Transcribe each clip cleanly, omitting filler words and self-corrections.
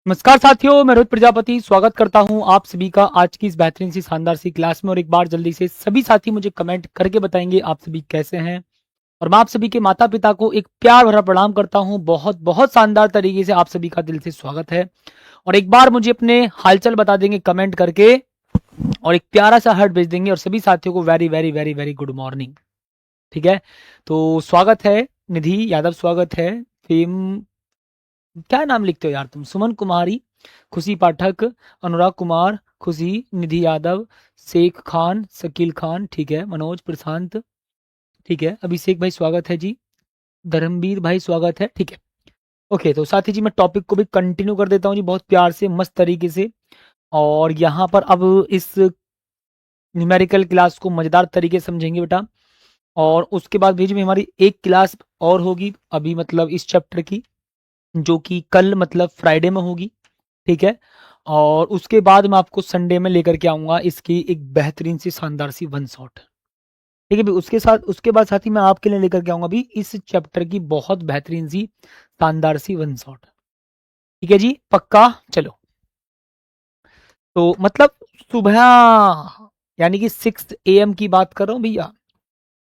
नमस्कार साथियों, मैं रोहित प्रजापति स्वागत करता हूं आप सभी का आज की इस बेहतरीन सी शानदार सी क्लास में। और एक बार जल्दी से सभी साथी मुझे कमेंट करके बताएंगे आप सभी कैसे हैं। और मैं आप सभी के माता पिता को एक प्यार भरा प्रणाम करता हूं। बहुत बहुत शानदार तरीके से आप सभी का दिल से स्वागत है। और एक बार मुझे अपने हालचाल बता देंगे कमेंट करके और एक प्यारा सा हार्ट भेज देंगे। और सभी साथियों को very very very very good morning. ठीक है, तो स्वागत है निधि यादव, स्वागत है फेम, क्या नाम लिखते हो यार तुम, सुमन कुमारी, खुशी पाठक, अनुराग कुमार, खुशी, निधि यादव, शेख खान, शकील खान, ठीक है, मनोज प्रशांत, ठीक है, अभिषेक भाई स्वागत है जी, धर्मवीर भाई स्वागत है, ठीक है। ओके, तो साथी जी मैं टॉपिक को भी कंटिन्यू कर देता हूँ जी बहुत प्यार से मस्त तरीके से। और यहाँ पर अब इस न्यूमेरिकल क्लास को मजेदार तरीके से समझेंगे बेटा। और उसके बाद बीच में हमारी एक क्लास और होगी अभी, मतलब इस चैप्टर की, जो कि कल मतलब फ्राइडे में होगी। ठीक है, और उसके बाद मैं आपको संडे में लेकर के आऊंगा इसकी एक बेहतरीन सी शानदार सी वन शॉट। ठीक है भी, उसके साथ उसके बाद साथ ही मैं आपके लिए लेकर के आऊंगा भी इस चैप्टर की बहुत बेहतरीन सी शानदार सी वन शॉट। ठीक है जी, पक्का। चलो, तो मतलब सुबह, यानी कि 6 AM की बात कर रहा हूँ भैया।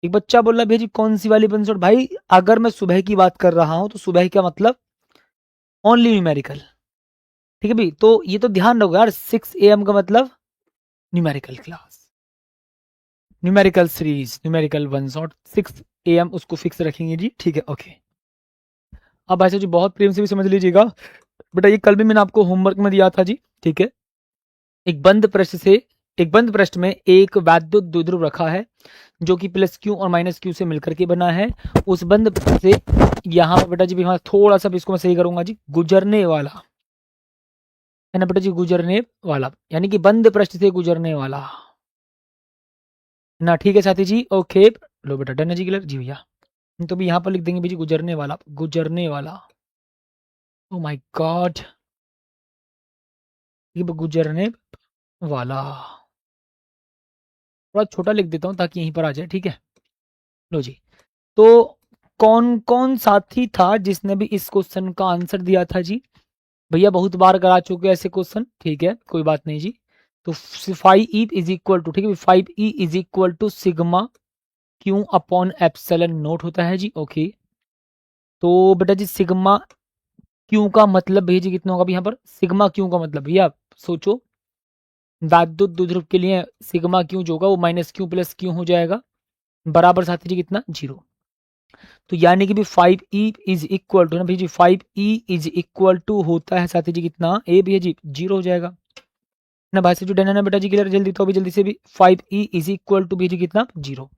एक बच्चा बोल रहा भैया जी कौन सी वाली वन शॉट? भाई अगर मैं सुबह की बात कर रहा हूँ तो सुबह का मतलब ओनली न्यूमेरिकल। ठीक है भाई, तो ये तो ध्यान रखो यार, 6 AM का मतलब numerical class, numerical series, numerical one shot 6 AM उसको फिक्स रखेंगे जी। ठीक है, ओके। अब भाई साहब जी बहुत प्रेम से भी समझ लीजिएगा बेटा, ये कल भी मैंने आपको होमवर्क में दिया था जी। ठीक है, एक बंद पृष्ठ से, एक बंद पृष्ठ में एक वैद्युत द्विध्रुव रखा है जो कि प्लस क्यू और माइनस क्यू से मिलकर के बना है। उस बंद पृष्ठ से यहाँ पर बेटा जी भी, हाँ थोड़ा सा भी इसको मैं सही करूंगा जी, गुजरने वाला है ना बेटा जी, गुजरने वाला यानी कि बंद पृष्ठ से गुजरने वाला ना। ठीक है साथी जी, ओके। लो बेटा, डन है जी, क्लियर जी भैया। तो भी यहाँ पर लिख देंगे भी जी गुजरने वाला, गुजरने वाला। ओ माय गॉड, ये गुजरने वाला थोड़ा छोटा लिख देता हूँ ताकि यहीं पर आ जाए। ठीक है, लो जी। तो कौन कौन साथी था जिसने भी इस क्वेश्चन का आंसर दिया था जी? भैया बहुत बार करा चुके हैं ऐसे क्वेश्चन, ठीक है कोई बात नहीं जी। तो 5E इज इक्वल टू, ठीक है, 5E is equal to sigma Q upon epsilon naught होता है जी। ओके, तो बेटा जी सिग्मा क्यू का मतलब भैया जी कितना होगा? यहाँ पर सिग्मा क्यू का मतलब भैया सोचो, वैद्युत द्विध्रुव के लिए सिग्मा क्यू जो होगा वो माइनस क्यू प्लस क्यू हो जाएगा, बराबर साथी जी कितना? 0। तो यानी कि भी 5E इज इक्वल टू ना भैया जी, 5E इज इक्वल टू होता है साथी जी कितना? ए भैया जी 0 हो जाएगा ना भाई से जो डन है ना बेटा जी, क्लियर? जल्दी तो अभी जल्दी से भी 5E इज इक्वल टू भैया जी कितना? 0।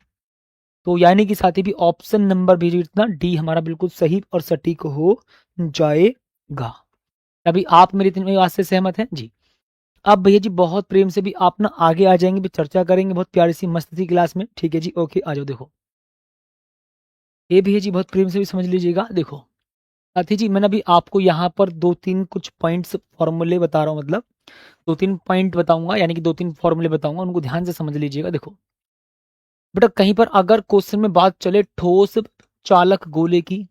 तो यानी कि साथी भी ऑप्शन नंबर भैया जी कितना? डी हमारा बिल्कुल सही और सटीक हो जाएगा। अभी आप मेरी इतनी बात से सहमत हैं जी? अब भैया जी बहुत प्रेम से भी आप ना आगे आ जाएंगे, भी चर्चा करेंगे बहुत प्यारी सी मस्त सी क्लास में। ठीक है जी, ओके, आ जाओ। देखो ये भैया जी बहुत प्रेम से भी समझ लीजिएगा। देखो साथी जी, मैंने अभी आपको यहाँ पर दो तीन कुछ पॉइंट्स फॉर्मूले बता रहा हूँ, मतलब दो तीन पॉइंट बताऊंगा, यानी कि दो तीन फॉर्मूले बताऊंगा, उनको ध्यान से समझ लीजिएगा। देखो बेटा, कहीं पर अगर क्वेश्चन में बात चले ठोस चालक गोले की,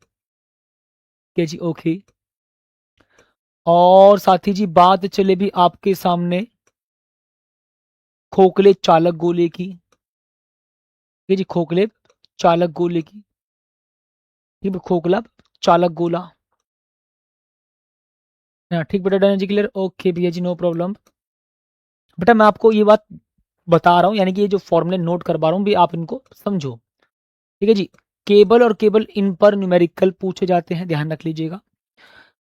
के जी ओके, और साथी जी बात चले भी आपके सामने खोखले चालक गोले की, ये जी खोखले चालक गोले की, ठीक है, खोखला चालक गोला। हाँ ठीक बेटा, डन जी, क्लियर, ओके भैया जी, नो प्रॉब्लम। बेटा मैं आपको ये बात बता रहा हूँ, यानी कि ये जो फॉर्मूले नोट करवा रहा हूँ भी, आप इनको समझो। ठीक है जी, केबल और केबल इन पर न्यूमेरिकल पूछे जाते हैं, ध्यान रख लीजिएगा।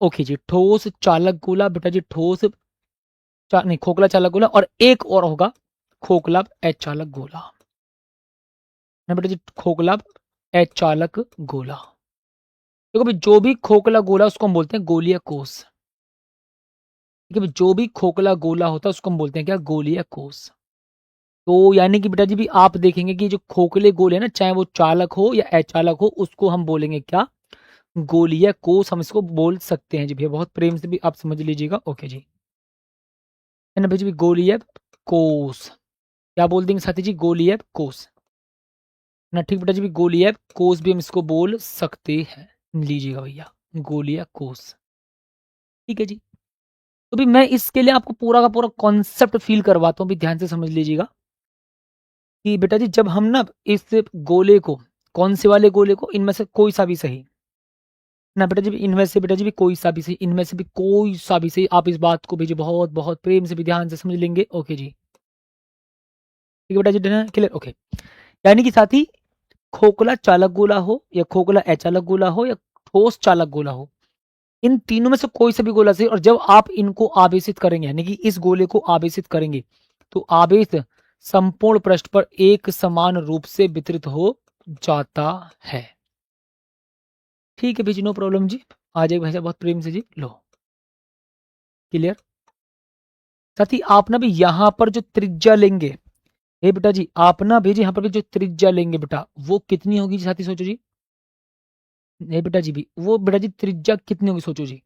ओके जी, ठोस चालक गोला बेटा जी, ठोस नहीं, खोखला चालक गोला, और एक और होगा खोखला अचालक गोला ना बेटा जी, खोखला अचालक गोला। देखो भाई, जो भी खोखला गोला उसको हम बोलते हैं गोलीय कोष। ठीक है भाई, जो भी खोखला गोला होता है उसको हम बोलते हैं क्या? गोलीय कोष। तो यानी कि बेटा जी भी आप देखेंगे कि जो खोखले गोले हैं ना, चाहे वो चालक हो या अचालक हो, उसको हम बोलेंगे क्या? गोलीय कोष हम इसको बोल सकते हैं जी भैया, बहुत प्रेम से भी आप समझ लीजिएगा। ओके जी, है ना भैया जी, गोलीय कोष क्या बोल देंगे साथी जी? गोलीय कोष ना, ठीक बेटा जी भी, गोलीय कोष भी हम इसको बोल सकते हैं, लीजिएगा भैया, गोलीय कोष। ठीक है जी, तो भी मैं इसके लिए आपको पूरा का पूरा कॉन्सेप्ट फील करवाता हूँ, भी ध्यान से समझ लीजिएगा कि बेटा जी जब हम ना इस गोले को, कौन से वाले गोले को, इनमें से कोई सा भी सही ना बेटा जी, इनमें से बेटा जी भी कोई सा भी सही, इनमें से भी कोई सा भी सही, आप इस बात को भी जी बहुत बहुत प्रेम से भी ध्यान से समझ लेंगे। ओके जी, ठीक है बेटा जी, क्लियर। ओके, यानी कि साथी खोखला चालक गोला हो या खोखला अचालक गोला हो या ठोस चालक गोला हो, इन तीनों में से कोई सा भी गोला सही। और जब आप इनको आवेशित करेंगे, यानी कि इस गोले को आवेशित करेंगे, तो आवेश संपूर्ण पृष्ठ पर एक समान रूप से वितरित हो जाता है। ठीक है भैया, नो प्रॉब्लम जी, आ जाएगा भैया बहुत प्रेम से जी। लो, क्लियर। साथी आप ना भी यहां पर जो त्रिज्या लेंगे, ए बेटा जी आप ना भेजी यहाँ पर भी जो त्रिज्या लेंगे बेटा, वो कितनी होगी जी? साथी सोचो जी, ए बेटा जी भी वो बेटा जी त्रिज्या कितनी होगी, सोचो जी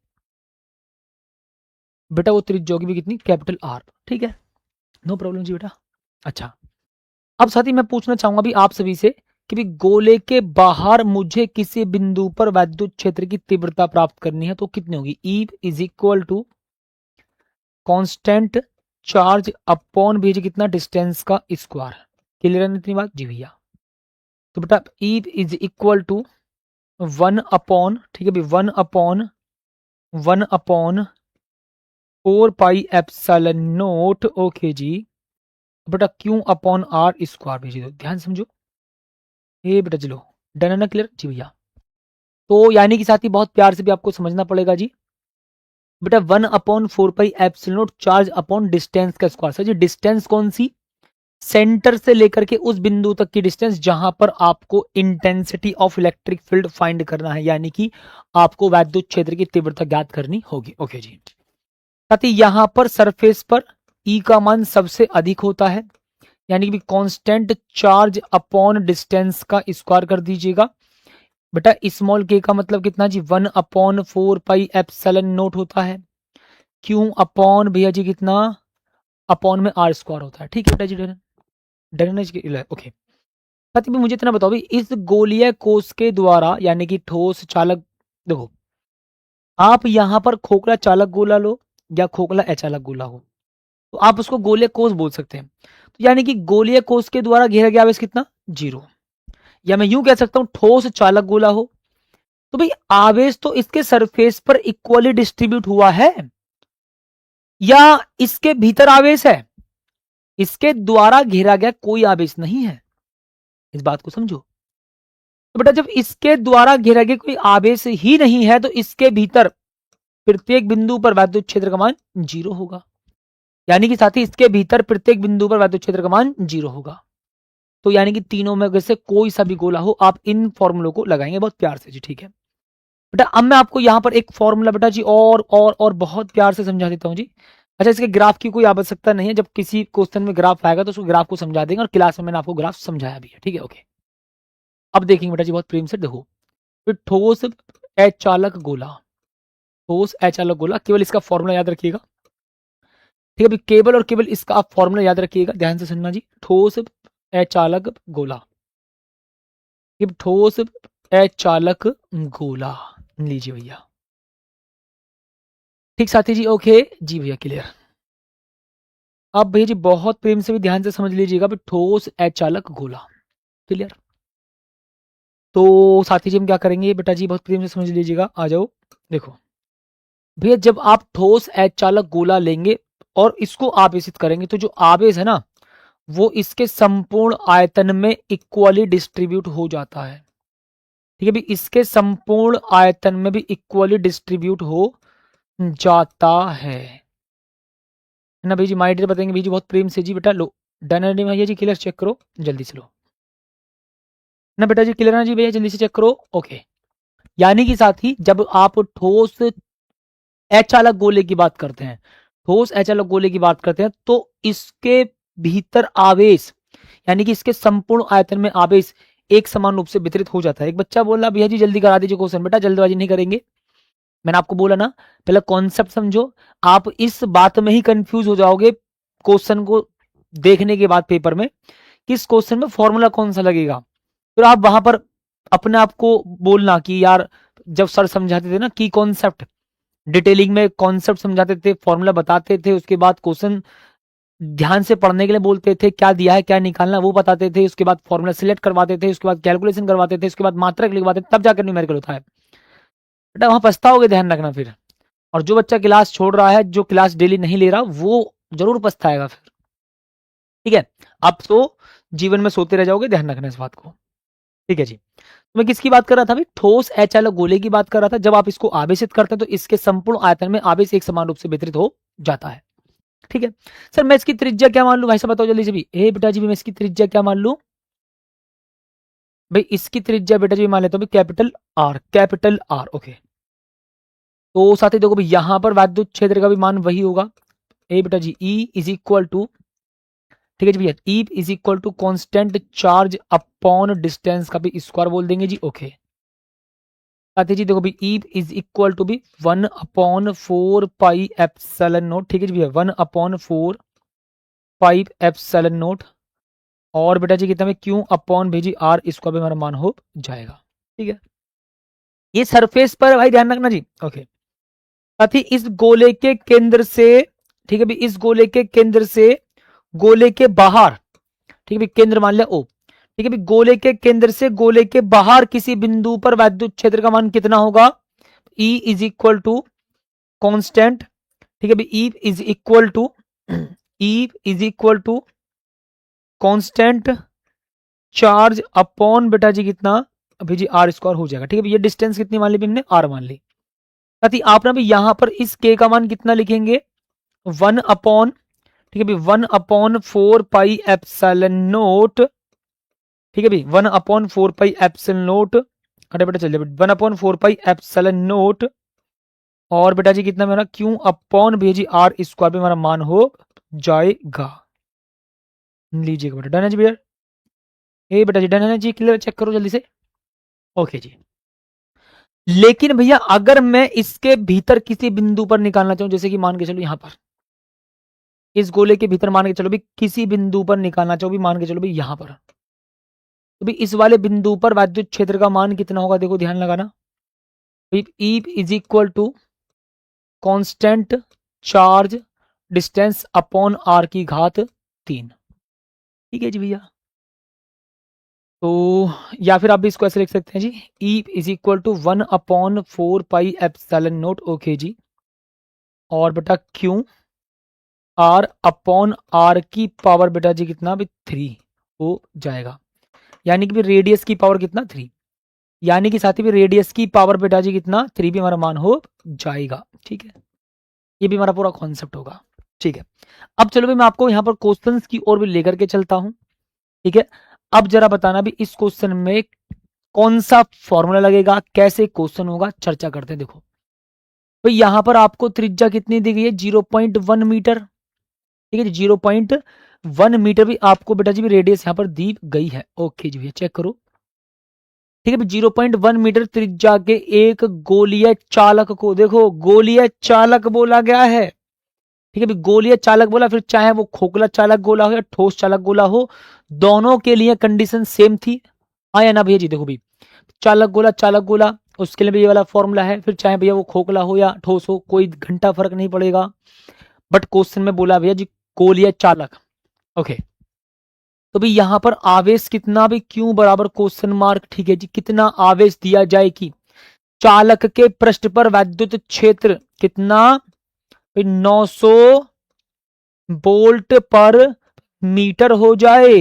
बेटा, वो त्रिज्या होगी भी कितनी, कैपिटल आर। ठीक है, नो प्रॉब्लम जी बेटा। अच्छा, अब साथी मैं पूछना चाहूंगा भी आप सभी से कि भी गोले के बाहर मुझे किसी बिंदु पर वैद्युत क्षेत्र की तीव्रता प्राप्त करनी है, तो कितनी होगी? E is equal to constant charge upon भेज कितना, डिस्टेंस का स्क्वायर। क्लियर है इतनी बात जी भैया? तो बेटा E is equal to 1 upon, ठीक है भाई, 1 upon 4 pi epsilon naught. Okay जी, बेटा क्यू अपॉन आर स्क्वायर भेज दो, ध्यान समझो। ये बेटा चलो, डन है ना, क्लियर जी भैया? तो यानी कि साथी बहुत प्यार से भी आपको समझना पड़ेगा जी बेटा, 1/4 pi epsilon not charge upon distance का स्क्वायर। सर जी डिस्टेंस कौन सी? सेंटर से लेकर के उस बिंदु तक की डिस्टेंस जहां पर आपको intensity of electric field find करना है, यानी कि आपको वैद्युत क्षेत्र की तीव्रता ज्ञात करनी होगी। ओके जी, साथी यहां पर सरफेस पर ई का मान सबसे अधिक होता है, यानी कि कांस्टेंट चार्ज अपॉन डिस्टेंस का स्क्वायर कर दीजिएगा। बेटा स्मॉल के का मतलब कितना जी? 1/4 पाई एप्सिलॉन नॉट होता है। क्यू अपॉन भैया जी कितना, अपॉन में आर स्क्वायर होता है। ठीक है बेटा जी, डन डन ओके। साथ में मुझे इतना बताओ भाई, इस गोलीय कोष के द्वारा, यानी कि ठोस चालक, देखो आप यहां पर खोखला चालक गोला लो या खोखला अचालक गोला हो, तो आप उसको गोलीय कोष बोल सकते हैं। तो यानी कि गोलीय कोष के द्वारा घेरा गया आवेश कितना? 0। या मैं यूं कह सकता हूं ठोस चालक गोला हो, तो भाई आवेश तो इसके सरफेस पर इक्वली डिस्ट्रीब्यूट हुआ है, या इसके भीतर आवेश है, इसके द्वारा घेरा गया कोई आवेश नहीं है, इस बात को समझो। तो बेटा जब इसके द्वारा घेरा गया कोई आवेश ही नहीं है, तो इसके भीतर प्रत्येक बिंदु पर वैद्युत क्षेत्र का मान 0 होगा। यानी कि साथी इसके भीतर प्रत्येक बिंदु पर वैद्युत क्षेत्र का मान 0 होगा। तो यानी कि तीनों में से कोई सा भी गोला हो, आप इन फॉर्मूलों को लगाएंगे बहुत प्यार से जी। ठीक है बेटा, अब मैं आपको यहां पर एक फॉर्मूला बेटा जी और बहुत प्यार से समझा देता हूं जी। अच्छा, इसके ग्राफ की कोई आवश्यकता नहीं है, जब किसी क्वेश्चन में ग्राफ आएगा तो उसको ग्राफ को समझा देंगे, और क्लास में मैंने आपको ग्राफ समझाया भी है। ठीक है, ओके। अब देखेंगे बेटा जी बहुत प्रेम से, देखो फिर ठोस अचालक गोला, ठोस अचालक गोला, केवल इसका फॉर्मूला याद रखिएगा। ठीक है भाई, केवल और केवल इसका आप फॉर्मूला याद रखिएगा, ध्यान से सुनना जी। ठोस अचालक गोला, ठोस अचालक गोला लीजिए भैया। ठीक साथी जी, ओके जी भैया, क्लियर। अब भैया जी बहुत प्रेम से भी ध्यान से समझ लीजिएगा, ठोस अचालक गोला, क्लियर। तो साथी जी हम क्या करेंगे बेटा जी, बहुत प्रेम से समझ लीजिएगा, आ जाओ। देखो भैया, जब आप ठोस अचालक गोला लेंगे और इसको आवेशित करेंगे, तो जो आवेश है ना, वो इसके संपूर्ण आयतन में इक्वली डिस्ट्रीब्यूट हो जाता है। ठीक है भाई, इसके संपूर्ण आयतन में भी इक्वली डिस्ट्रीब्यूट हो जाता है ना भाई जी? माई डियर बताएंगे भाई जी बहुत प्रेम से जी। बेटा लो, डन है भैया जी, क्लियर, चेक करो जल्दी से, लो ना बेटा जी, क्लियर ना जी भैया, जल्दी से चेक करो। ओके, यानी कि साथी जब आप ठोस अचालक गोले की बात करते हैं, ठोस अचालक गोले की बात करते हैं, तो इसके भीतर आवेश, यानी कि इसके संपूर्ण आयतन में आवेश एक समान रूप से वितरित हो जाता है। एक बच्चा बोल रहा भैया जी जल्दी करा दीजिए क्वेश्चन। बेटा जल्दबाजी नहीं करेंगे, मैंने आपको बोला ना, पहले कॉन्सेप्ट समझो। आप इस बात में ही कंफ्यूज हो जाओगे क्वेश्चन को देखने के बाद पेपर में, किस क्वेश्चन में फॉर्मूला कौन सा लगेगा, फिर आप वहां पर अपने आप को बोलना कि यार जब सर समझाते थे ना की कॉन्सेप्ट, डिटेलिंग में कॉन्सेप्ट समझाते थे, फॉर्मूला बताते थे, उसके बाद क्वेश्चन ध्यान से पढ़ने के लिए बोलते थे, क्या दिया है क्या निकालना वो बताते थे, उसके बाद फॉर्मूला सिलेक्ट करवाते थे, उसके बाद कैलकुलेशन करवाते थे, उसके बाद मात्रक लिखवाते थे, तब जाकर न्यूमेरिकल होता है बेटा। वहां पछताओगे, ध्यान रखना फिर। और जो बच्चा क्लास छोड़ रहा है, जो क्लास डेली नहीं ले रहा, वो जरूर पछताएगा फिर, ठीक है। आप तो जीवन में सोते रह जाओगे, ध्यान रखना इस बात को, ठीक है जी। तो मैं किसकी बात कर रहा था अभी? ठोस अचालक गोले की बात कर रहा था। जब आप इसको आवेशित करते हैं तो इसके संपूर्ण आयतन में आवेश एक समान रूप से वितरित हो जाता है, ठीक है। सर मैं इसकी त्रिज्या क्या मान लूं? भाई साहब बताओ जल्दी से भी। ए बेटा जी मैं इसकी त्रिज्या क्या मान लूं? भाई इसकी त्रिज्या बेटा जी मान लेता हूं capital R, capital R, okay. तो साथी देखो भाई यहां पर विद्युत क्षेत्र का भी मान वही होगा। ए बेटा जी ई इज इक्वल टू, ठीक है जी भैया, E is equal to constant charge upon distance का भी स्क्वायर बोल देंगे जी, ओके। साथी जी देखो भी ई इज इक्वल टू भी 1/4 पाई एप्सिलॉन नोट, ठीक है जी भैया, 1/4 पाई एप्सिलॉन नोट। और बेटा जी कितना में क्यू अपॉन भेजी आर, इसका भी हमारा मान हो जाएगा, ठीक है। ये सरफेस पर भाई ध्यान रखना जी, ओके। साथ ही इस गोले के केंद्र से, ठीक है भाई, इस गोले के केंद्र से गोले के बाहर, ठीक है भाई, केंद्र मान लिया ओ, ठीक है भाई, गोले के केंद्र से गोले के बाहर किसी बिंदु पर विद्युत क्षेत्र का मान कितना होगा? E is equal to constant, ठीक है भाई, E is equal to, E is equal to constant charge upon बेटा जी कितना, अभी जी आर स्क्वायर हो जाएगा, ठीक है। ये डिस्टेंस कितनी मान ली हमने? आर मान ली। साथ ही आप ना भी यहां पर इस के का मान कितना लिखेंगे? 1 अपॉन, ठीक है भाई, 1/4 पाई एप्सिलॉन नोट, ठीक है भाई, 1/4 पाई एप्सिलॉन नोट। अरे बेटा चलिए 1/4 पाई एप्सिलॉन नोट। और बेटा जी कितना मेरा क्यू अपॉन भेजी आर स्क्वायर पे हमारा मान हो जाएगा। लीजिएगा बेटा, डन है जी भैया। ए बेटा जी डन है जी, क्लियर, चेक करो जल्दी से, ओके जी। लेकिन भैया अगर मैं इसके भीतर किसी बिंदु पर निकालना चाहूं, जैसे कि मान के चलो यहां पर इस गोले के भीतर मान के चलो भी किसी बिंदु पर निकालना चाहो भी, मान के चलो भी यहां पर, तो भी इस वाले बिंदु पर विद्युत क्षेत्र का मान कितना होगा? देखो ध्यान लगाना, E is equal to constant charge distance upon R की घात 3, ठीक है जी भैया। तो या फिर आप भी इसको ऐसे लिख सकते हैं जी, E is equal to 1/4 pi epsilon naught, okay जी। और बेटा क्यू आर अपॉन आर की पावर बेटा जी कितना भी 3 हो जाएगा, यानी कि भी रेडियस की पावर कितना 3, यानी कि साथ ही भी रेडियस की पावर बेटा जी कितना 3 भी हमारा मान हो जाएगा, ठीक है। ये भी हमारा पूरा कॉन्सेप्ट होगा, ठीक है। अब चलो भी मैं आपको यहाँ पर क्वेश्चंस की ओर भी लेकर के चलता हूं, ठीक है। अब जरा बताना भी इस क्वेश्चन में कौन सा फॉर्मूला लगेगा, कैसे क्वेश्चन होगा, चर्चा करते हैं। देखो तो यहां पर आपको त्रिज्या कितनी दी गई है? 0.1 मीटर, ठीक है जी, 0.1 मीटर भी आपको बेटा जी भी रेडियस यहाँ पर दी गई है, ओके जी भैया, चेक करो, ठीक है। 0.1 मीटर त्रिज्या के एक गोलीय चालक को, देखो गोलीय चालक बोला गया है, ठीक है भाई, गोलीय चालक बोला, फिर चाहे वो खोखला चालक गोला हो या ठोस चालक गोला हो, दोनों के लिए कंडीशन सेम थी, हाँ या ना भैया जी? देखो भाई चालक गोला उसके लिए भी ये वाला फॉर्मूला है, फिर चाहे भैया वो खोखला हो या ठोस हो, कोई घंटा फर्क नहीं पड़ेगा। बट क्वेश्चन में बोला भैया जी गोलीय चालक, ओके। तो भाई यहां पर आवेश कितना भी क्यों बराबर क्वेश्चन मार्क, ठीक है जी, कितना आवेश दिया जाए कि चालक के पृष्ठ पर विद्युत क्षेत्र कितना? 900 वोल्ट पर मीटर हो जाए,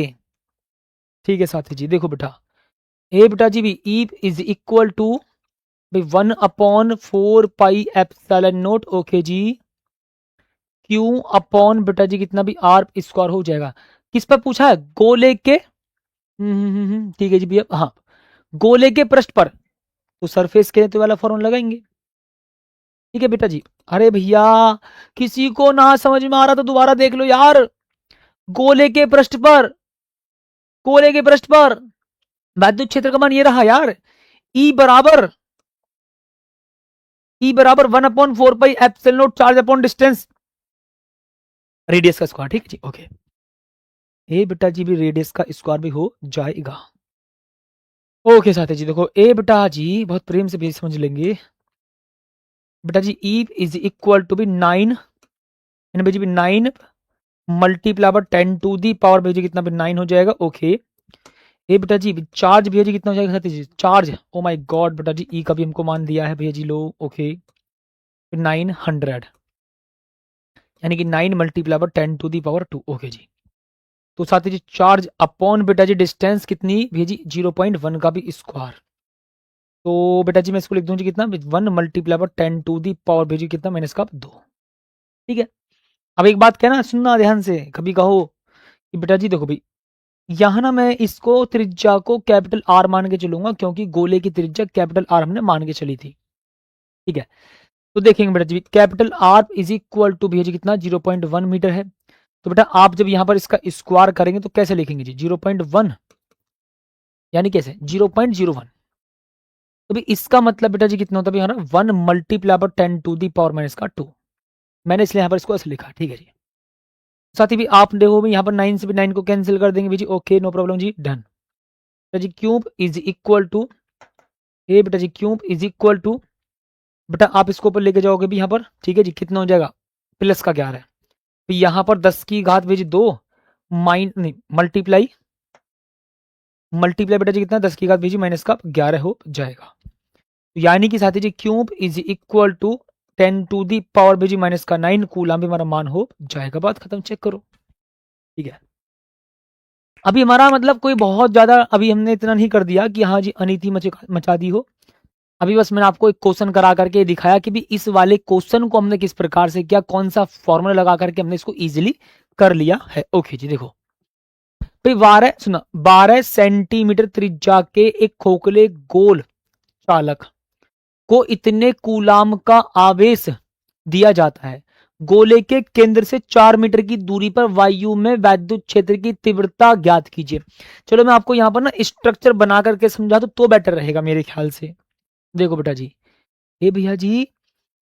ठीक है साथी जी। देखो बेटा ए बेटा जी भी E is equal to 1/4 pi epsilon naught, okay जी, क्यू अपॉन बेटा जी कितना भी आर स्क्वायर हो जाएगा। किस पर पूछा है? गोले के, ठीक है जी भैया, हाँ गोले के पृष्ठ पर, तो सरफेस के तो वाला फॉर्मूला लगाएंगे, ठीक है बेटा जी। अरे भैया किसी को ना समझ में आ रहा तो दोबारा देख लो यार। गोले के पृष्ठ पर, गोले के पृष्ठ पर विद्युत क्षेत्र का मान ये रहा यार, ई बराबर 1/4 pi epsilon note charge upon distance, radius का स्क्वायर, ठीक है जी, ओके। ए बेटा जी भी रेडियस का स्क्वायर भी हो जाएगा, ओके साथी जी। देखो ए बेटा जी बहुत प्रेम से भी समझ लेंगे, बेटा जी ई इज इक्वल टू भी 9 यानी बेटा जी 9 multiply by 10 to the power बेटा जी कितना भी 9 हो जाएगा। ओके ये बेटा जी चार्ज भैया जी कितना हो जाएगा Satish ji charge. Oh my God बेटा जी ई का भी हमको मान दिया है भैया जी लो। ओके 900 यानी कि 9 multiply by 10 to the power 2। Okay जी तो साथ ही चार्ज अपॉन बेटा जी डिस्टेंस कितनी भैया जी 0.1 का भी स्क्वायर। तो बेटा जी मैं इसको लिख दूं जी कितना 1 multiply by 10 to the power भैया जी कितना माइनस का 2। ठीक है अब एक बात कहना सुनना ध्यान से कभी कहो कि बेटा जी देखो भाई यहाँ ना मैं इसको त्रिज्या को कैपिटल आर मान के चलूंगा क्योंकि गोले की त्रिज्या कैपिटल आर हमने मान के चली थी। ठीक है तो देखेंगे बेटा जी capital R is equal to भैया जी कितना 0.1 मीटर है। तो बेटा आप जब यहाँ पर इसका स्क्वायर करेंगे तो कैसे लिखेंगे जी 0.1 यानी कैसे 0.01। तो भी इसका मतलब बेटा जी कितना होता है यहाँ 1 multiply by 10 to the power minus का 2। मैंने इसलिए यहाँ पर इसको ऐसे लिखा। ठीक है जी साथ ही भी आप देखो भी यहाँ पर 9 से भी 9 को कैंसिल कर देंगे जी। ओके नो प्रॉब्लम जी डन। बेटा जी क्यूब इज इक्वल टू ए बेटा जी क्यूब इज इक्वल टू बेटा आप इसको ऊपर लेके जाओगे भी यहाँ पर। ठीक है जी कितना हो जाएगा प्लस का 11 है तो यहाँ पर 10 की घात भेजी 2 माइन नहीं मल्टीप्लाई मल्टीप्लाई बेटा जी कितना 10 की घात भेजी माइनस का 11 हो जाएगा। यानी कि साथी जी cube is equal to 10 to the power भेजी माइनस का 9 कूलम भी हमारा मान हो जाएगा। बात खत्म चेक करो। ठीक है अभी हमारा मतलब कोई बहुत ज्यादा अभी हमने इतना नहीं कर दिया कि हाँ जी अनीति मचा दी हो। अभी बस मैंने आपको एक क्वेश्चन करा करके दिखाया कि भी इस वाले क्वेश्चन को हमने किस प्रकार से किया कौन सा फॉर्मूला लगा करके हमने इसको इजीली कर लिया है। ओके जी देखो भाई 12 सेंटीमीटर त्रिज्या के एक खोखले गोल चालक को इतने कूलाम का आवेश दिया जाता है गोले के केंद्र से 4 मीटर की दूरी पर वायु में वैद्युत क्षेत्र की तीव्रता ज्ञात कीजिए। चलो मैं आपको यहाँ पर ना स्ट्रक्चर बना करके समझा तो बेटर रहेगा मेरे ख्याल से। देखो बेटा जी ये भैया जी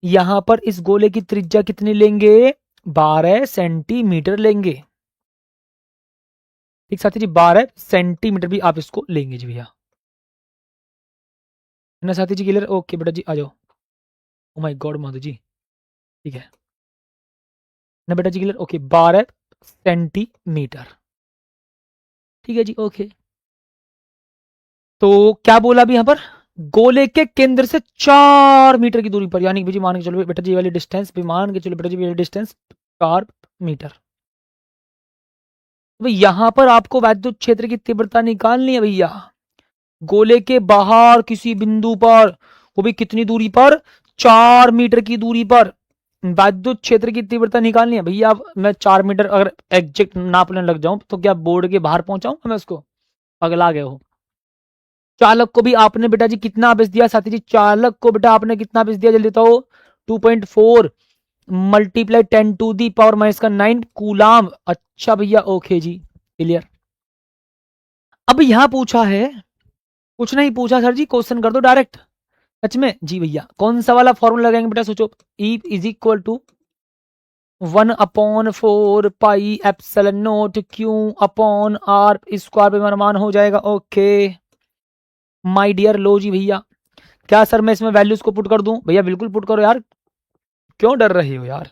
यहां पर इस गोले की त्रिज्या कितनी लेंगे 12 सेंटीमीटर लेंगे। ठीक साथी जी 12 सेंटीमीटर भी आप इसको लेंगे जी भैया है ना साथी जी क्लियर। ओके बेटा जी आ जाओ। ओ माय गॉड माधु जी ठीक है ना बेटा जी क्लियर। ओके 12 सेंटीमीटर ठीक है जी। ओके तो क्या बोला अभी यहां पर गोले के केंद्र से 4 मीटर की दूरी पर यानी कि मान के चलो बेटा जी वाली डिस्टेंस भी मान के चलो बेटा जी वाली डिस्टेंस 4 मीटर। तो यहां पर आपको वैद्युत क्षेत्र की तीव्रता निकालनी है भैया गोले के बाहर किसी बिंदु पर वो भी कितनी दूरी पर 4 मीटर की दूरी पर वैद्युत क्षेत्र की तीव्रता निकालनी है भैया। अब मैं 4 मीटर अगर एग्जैक्ट नापने लग जाऊं तो क्या बोर्ड के बाहर पहुंचाऊंगा मैं उसको पगला गए हो। चालक को भी आपने बेटा जी कितना आवेश दिया साथी जी चालक को बेटा आपने कितना आवेश दिया जल्दी बताओ 2.4 multiply 10 to the power minus का 9 कूलाम। अच्छा भैया ओके जी क्लियर। अब यहां पूछा है कुछ नहीं पूछा सर जी क्वेश्चन कर दो डायरेक्ट सच में जी भैया कौन सा वाला फॉर्मूला लगाएंगे बेटा सोचो E is equal to 1/4 pi epsilon naught Q upon R square पे मेरा मान हो जाएगा। ओके माय डियर लो जी भैया क्या सर मैं इसमें वैल्यूज को पुट कर दूं भैया बिल्कुल पुट करो यार क्यों डर रहे हो यार।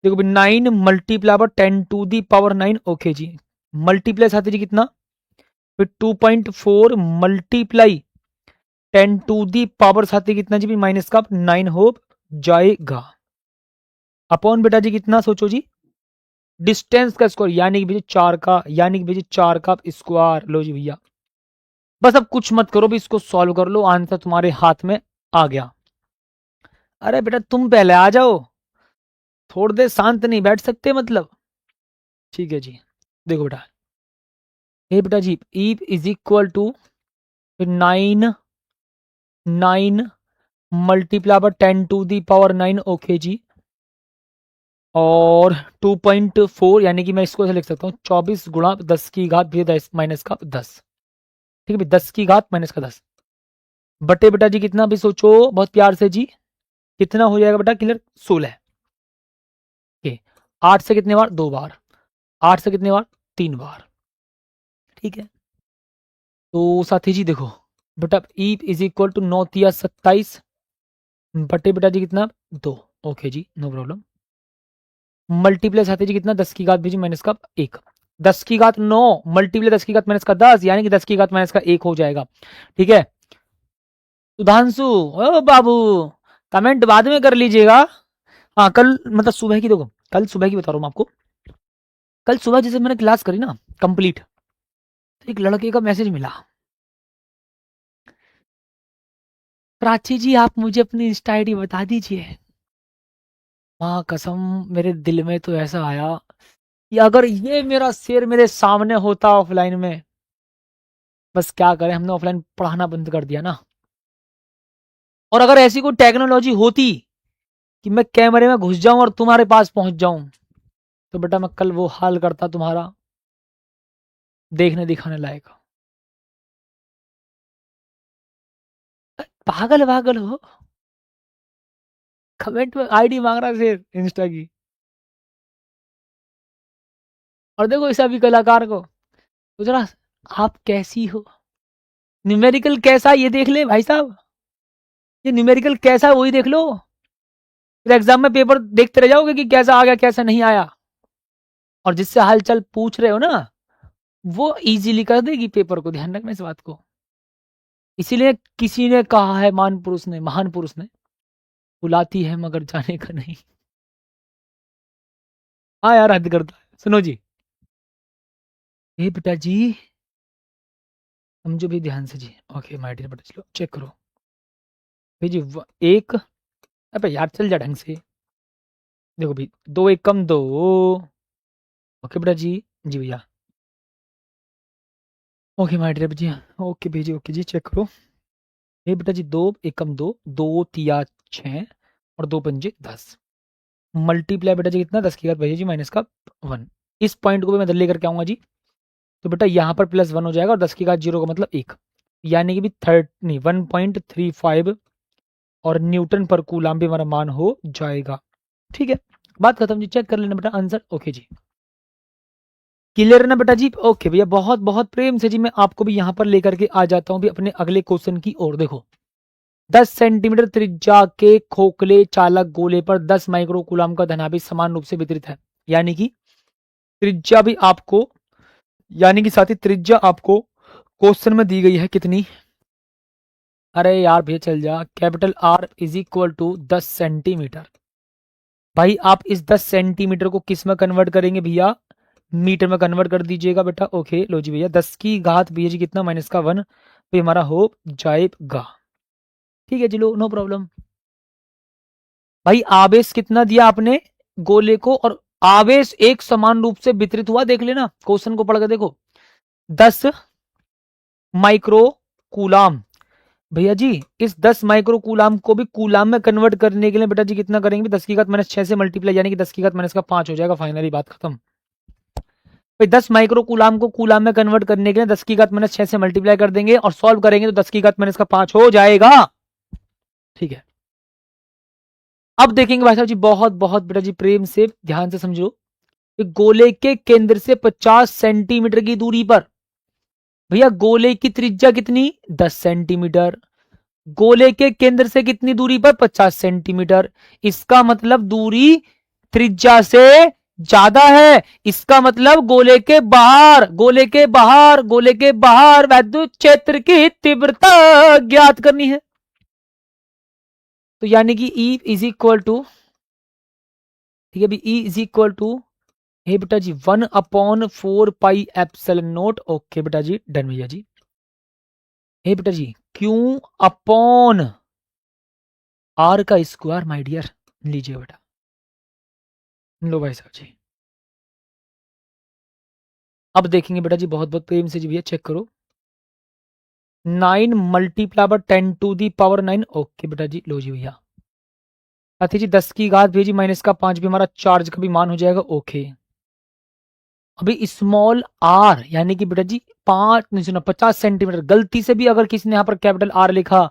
देखो 9 मल्टीप्लाई पर 10 टू दी पावर 9। ओके जी मल्टीप्लाई साथी जी कितना फिर 2.4 मल्टीप्लाई 10 टू दी पावर साथी कितना जी माइनस का 9 हो जाएगा अपॉन बेटा जी कितना सोचो जी डिस्टेंस का स्क्वायर यानी कि भैया 4 का यानी कि भैया 4 का स्क्वायर। लो जी भैया बस अब कुछ मत करो भी इसको सॉल्व कर लो आंसर तुम्हारे हाथ में आ गया। अरे बेटा तुम पहले आ जाओ थोड़ी देर शांत नहीं बैठ सकते मतलब। ठीक है जी देखो बेटा ये बेटा जी E is equal to 9 multiply by 10 to the power 9। Okay जी और 2.4 यानी कि मैं इसको ऐसे लिख सकता हूँ 24 गुणा 10 की घात भी 10 माइनस का 10। ठीक है भाई 10 की घात माइनस का 10 बटे बेटा जी कितना भी सोचो बहुत प्यार से जी कितना हो जाएगा बेटा क्लियर 16। 8 से कितने बार 2 बार 8 से कितने बार 3 बार। ठीक है तो साथी जी देखो बेटा ई इज इक्वल टू 9 तिया 27 बटे बेटा जी कितना 2। ओके जी, नो प्रॉब्लम। मल्टीप्लाई साथी जी कितना 10 की घात भेजी माइनस का 1। 10 की घात 9 मल्टीप्लाई 10 की घात माइनस का 10, यानी कि 10 की घात माइनस का 1 हो जाएगा। ठीक है सुधांशु, ओ बाबू, कमेंट बाद में कर लीजिएगा। हाँ कल मतलब सुबह की, देखो कल सुबह की बता रहा हूँ मैं आपको। कल सुबह जैसे मैंने क्लास करी ना कंप्लीट, तो एक लड़के का मैसेज मिला, प्राची जी आप मुझे अपनी इंस्टा आईडी बता दीजिए। माँ कसम, मेरे दिल में तो ऐसा आया कि अगर ये मेरा शेर मेरे सामने होता ऑफलाइन में, बस क्या करें, हमने ऑफलाइन पढ़ाना बंद कर दिया ना। और अगर ऐसी कोई टेक्नोलॉजी होती कि मैं कैमरे में घुस जाऊं और तुम्हारे पास पहुंच जाऊं, तो बेटा मैं कल वो हाल करता तुम्हारा, देखने दिखाने लायक। पागल पागल हो, कमेंट में आईडी मांग रहा शेर इंस्टा की। और देखो इस अभी कलाकार को तो जरा, आप कैसी हो, न्यूमेरिकल कैसा ये देख ले भाई साहब, ये न्यूमेरिकल कैसा है वही देख लो, फिर एग्जाम में पेपर देखते रह जाओगे कि कैसा आ गया कैसा नहीं आया। और जिससे हालचाल पूछ रहे हो ना, वो इजीली कर देगी पेपर को, ध्यान रखना इस बात को। इसीलिए किसी ने कहा है, महान पुरुष ने, बुलाती है मगर जाने का नहीं। हाँ यार हद करता है, सुनो जी। ये बेटा जी समझो भी ध्यान से जी। ओके माय डियर बेटा, चलो चेक करो भाई जी। एक, अबे यार चल जा ढंग से। देखो भाई, 2 एक कम 2। ओके बेटा जी, जी भैया। ओके माय डियर जी, ओके भेजी, ओके जी चेक करो। ये बेटा जी 2 एक कम 2, 2 तिया 6 और 2 पंजे 10। मल्टीप्लाई बेटा जी कितना 10 की घात भैया जी माइनस का 1। इस पॉइंट को भी मैं इधर लेकर के आऊंगा जी, तो बेटा यहाँ पर +1 हो जाएगा और 10 की घात 0 का मतलब 1, यानी कि भी 1.35 और न्यूटन पर कूलाम भी हमारा मान हो जाएगा। ठीक है बात खत्म जी, चेक कर लेना बेटा आंसर। ओके जी क्लियर है ना बेटा जी। ओके भैया बहुत बहुत प्रेम से जी मैं आपको भी यहाँ पर लेकर के आ जाता हूँ भी अपने अगले क्वेश्चन की ओर। देखो 10 सेंटीमीटर त्रिज्या के खोखले चालक गोले पर 10 माइक्रो कूलाम का धनावेश समान रूप से वितरित है, यानी कि त्रिज्या भी आपको, यानी कि साथी त्रिज्या आपको क्वेश्चन में दी गई है कितनी। अरे यार भैया चल जा, capital R is equal to 10 centimetre. भाई आप इस 10 सेंटीमीटर को किस में कन्वर्ट करेंगे भैया, मीटर में कन्वर्ट कर दीजिएगा बेटा। ओके लो जी भैया, 10 की घात भैया जी कितना माइनस का 1 तो हमारा हो जाएगा। ठीक है जी लो नो प्रॉब्लम। भाई आवेश कितना दिया आपने गोले को, और आवेश एक समान रूप से वितरित हुआ, देख लेना क्वेश्चन को पढ़ के देखो। 10 माइक्रो कूलाम, भैया जी इस 10 माइक्रो कूलाम को भी कूलाम में कन्वर्ट करने के लिए बेटा जी कितना करेंगे, 10 की घात माइनस 6 से मल्टीप्लाई, यानी कि 10 की घात माइनस का 5 हो जाएगा। फाइनली बात खत्म। भाई 10 माइक्रो कूलाम को कूलाम में कन्वर्ट करने के लिए 10 की घात माइनस 6 से मल्टीप्लाई कर देंगे और सॉल्व करेंगे तो 10 की घात माइनस का 5 हो जाएगा। ठीक है अब देखेंगे भाई साहब जी, बहुत बहुत बेटा जी प्रेम से ध्यान से समझो। गोले के केंद्र से 50 सेंटीमीटर की दूरी पर, भैया गोले की त्रिज्या कितनी 10 सेंटीमीटर, गोले के केंद्र से कितनी दूरी पर 50 सेंटीमीटर, इसका मतलब दूरी त्रिज्या से ज्यादा है। इसका मतलब गोले के बाहर, गोले के बाहर, गोले के बाहर विद्युत क्षेत्र की तीव्रता ज्ञात करनी है। तो यानी कि E इज इक्वल टू, ठीक है E इज इक्वल टू, हे बेटा जी 1/4 पाई एप्सिलॉन नॉट। ओके बेटा जी डन भैया जी। हे बेटा जी Q अपॉन R का स्क्वायर माय डियर, लीजिए बेटा, लो भाई साहब जी। अब देखेंगे बेटा जी बहुत बहुत प्रेम से जी भैया चेक करो। 9 मल्टीप्लाई बाय 10⁻⁹। ओके बेटा जी लो जी भैया, साथी जी 10 की घात भेजी माइनस का 5 भी हमारा चार्ज का भी मान हो जाएगा। ओके अभी स्मॉल आर यानी कि बेटा जी 50 सेंटीमीटर, गलती से भी अगर किसी ने यहाँ पर कैपिटल आर लिखा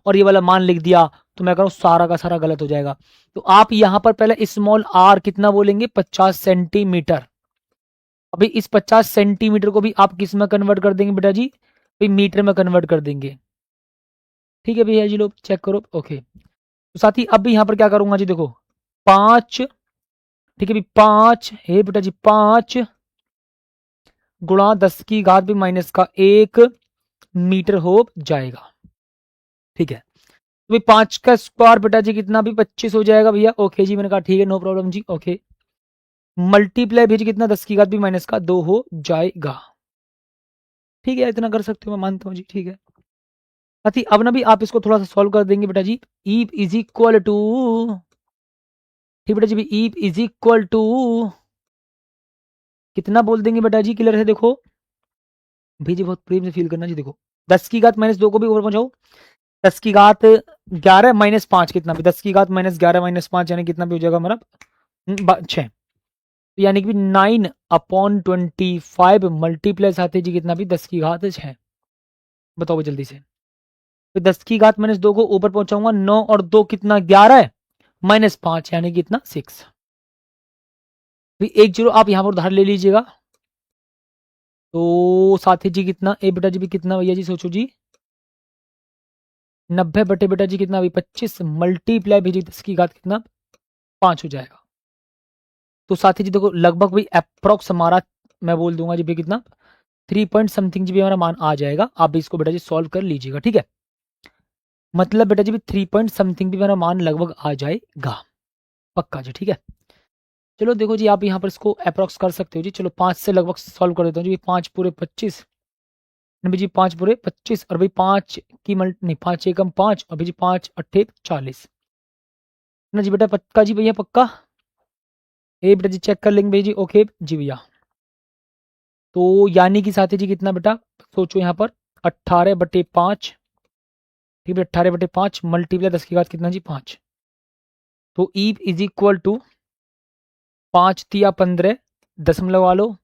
और ये वाला मान लिख दिया तो मैं कह रहा हूँ सारा का सारा गलत हो जाएगा। तो आप यहाँ पर पहले स्मॉल आर कितना बोलेंगे 50 सेंटीमीटर। अभी इस 50 सेंटीमीटर को भी आप किस में कन्वर्ट कर देंगे बेटा जी, भाई मीटर में कन्वर्ट कर देंगे। ठीक है भैया जी लोग चेक करो। ओके तो साथी अब भी यहाँ पर क्या करूंगा जी, देखो 5, ठीक है भी 5 है बेटा जी, 5 गुणा 10 की घात भी माइनस का 1 मीटर हो जाएगा। ठीक है, तो भाई 5 का स्क्वायर बेटा जी कितना भी 25 हो जाएगा भैया। ओके जी, मैंने कहा ठीक है, नो प्रॉब्लम जी। ओके, मल्टीप्लाई भेज कितना 10 की घात भी माइनस का 2 हो जाएगा। ठीक है, इतना कर सकते हो, मैं मानता हूँ जी। ठीक है साथी, अब ना भी आप इसको थोड़ा सा सॉल्व कर देंगे बेटा जी। ई इज इक्वल टू, ठीक बेटा जी, ई इज इक्वल टू कितना बोल देंगे बेटा जी, क्लियर है। देखो भी जी, बहुत प्रेम से फील करना जी। देखो 10 की घात माइनस 2 को भी ऊपर पहुंचाओ, 10 की घात 11 माइनस 5 कितना भी, 10 की घात माइनस 11 माइनस 5 यानी कितना भी हो जाएगा हमारा 6, यानी कि 9/25 मल्टीप्लाई आते जी कितना भी 10 की घात 6। बताओ भाई जल्दी से, तो 10 की घात माइनस 2 को ऊपर पहुंचाऊंगा, 9 और 2 कितना 11 है, माइनस 5 यानी कितना 6। एक जीरो आप यहां पर उधार ले लीजिएगा। तो साथी जी कितना, ए बेटा जी भी कितना भैया जी, सोचो जी 90 बटे बेटा जी कितना भी 25 मल्टीप्लाई भी जी 10 की घात कितना 5 हो जाएगा। तो साथी जी देखो लगभग भी अप्रोक्स हमारा, मैं बोल दूंगा जी भी कितना 3 पॉइंट समथिंग जी भी हमारा मान आ जाएगा। आप भी इसको बेटा जी सॉल्व कर लीजिएगा। ठीक है, मतलब बेटा जी भी 3 पॉइंट समथिंग भी हमारा मान लगभग आ जाएगा, पक्का जी। ठीक है, चलो देखो जी, आप यहाँ पर इसको अप्रोक्स कर सकते हो जी। चलो 5 से लगभग सॉल्व कर देता हूँ जी। 5 पूरे 25 जी, 5 पूरे 25 और भाई 5 की मल्ट नहीं, 5 एकम 5 और भाई जी 5 अट्ठे 40 ना जी बेटा, पक्का जी भैया, पक्का। ए बेटा जी चेक कर लेंगे भैया जी। ओके जी भैया, तो यानी कि साथी जी कितना बेटा, सोचो यहाँ पर 18/5, ठीक है 18/5 मल्टीप्लाई 10 की घात कितना जी 5। तो ई इज इक्वल टू 5 तिया 15, दशमलव वालो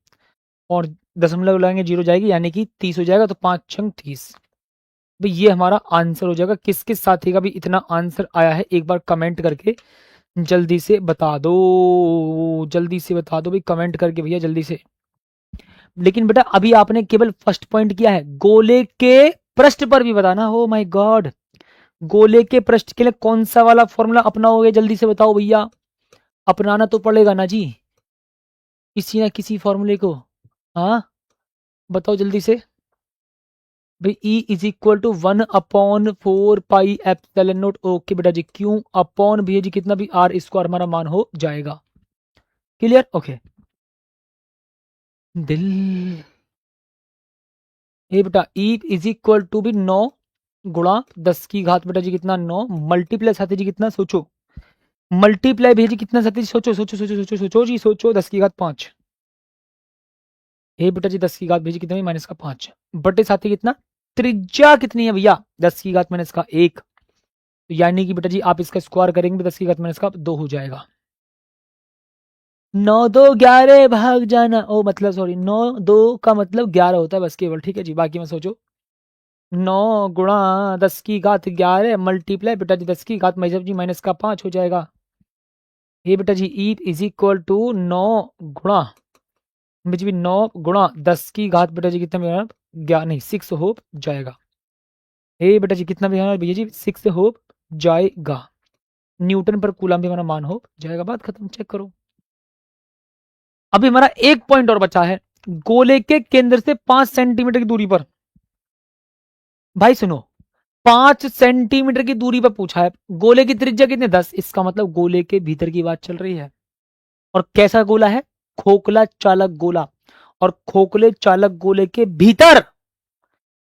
और दशमलव लगाएंगे जीरो जाएगी यानी कि 30 हो जाएगा। तो 5 छंग 30, भाई ये हमारा आंसर हो जाएगा। किस किस साथी का भी इतना आंसर आया है एक बार कमेंट करके जल्दी से बता दो, जल्दी से बता दो भाई कमेंट करके भैया जल्दी से। लेकिन बेटा अभी आपने केवल फर्स्ट पॉइंट किया है, गोले के पृष्ठ पर भी बताना। हो माय गॉड, गोले के पृष्ठ के लिए कौन सा वाला फॉर्मूला अपनाओगे, जल्दी से बताओ भैया। अपनाना तो पड़ेगा ना जी किसी ना किसी फॉर्मूले को। हाँ बताओ जल्दी से भाई। E is equal to 1/4 pi epsilon naught. Okay बेटा जी, क्यों अपॉन भी जी कितना भी आर स्क्वायर हमारा मान हो जाएगा। Clear, okay. दिल ये बेटा ई इज इक्वल टू भी 9 गुणा 10 की घात बेटा जी कितना 9 मल्टीप्लाई साथी जी कितना, सोचो मल्टीप्लाई भेजी कितना साथी जी, सोचो सोचो सोचो सोचो सोचो जी, सोचो 10 की घात 5। ए बेटा जी 10 की घात भेजी कितना माइनस का 5 बटे साथी कितना, त्रिज्या कितनी है भैया 10 की घात माइनस का 1। तो यानी कि बेटा जी आप इसका स्क्वायर करेंगे 10 की घात माइनस का 2 हो जाएगा। 9 2 11 भाग जाना, ओ मतलब सॉरी 9 2 का मतलब 11 होता है बस केवल। ठीक है जी, बाकी में सोचो 9 गुणा 10 की घात 11 मल्टीप्लाई बेटा जी 10 की घात जी माइनस का 5 हो जाएगा। ये बेटा जी ई इज इक्वल टू 9 गुणा भी 9 गुणा 10 की घात बेटा जी कितना भी 11 नहीं 6 हो जाएगा। ये बेटा जी कितना भी भैया जी 6 हो जाएगा। न्यूटन पर कूलम भी हमारा मान हो जाएगा। बात खत्म, चेक करो। अभी हमारा एक पॉइंट और बचा है, गोले के केंद्र से 5 सेंटीमीटर की दूरी पर। भाई सुनो, 5 सेंटीमीटर की दूरी पर पूछा है, गोले की त्रिज्या कितने 10, इसका मतलब गोले के भीतर की बात चल रही है। और कैसा गोला है, खोखला चालक गोला। और खोखले चालक गोले के भीतर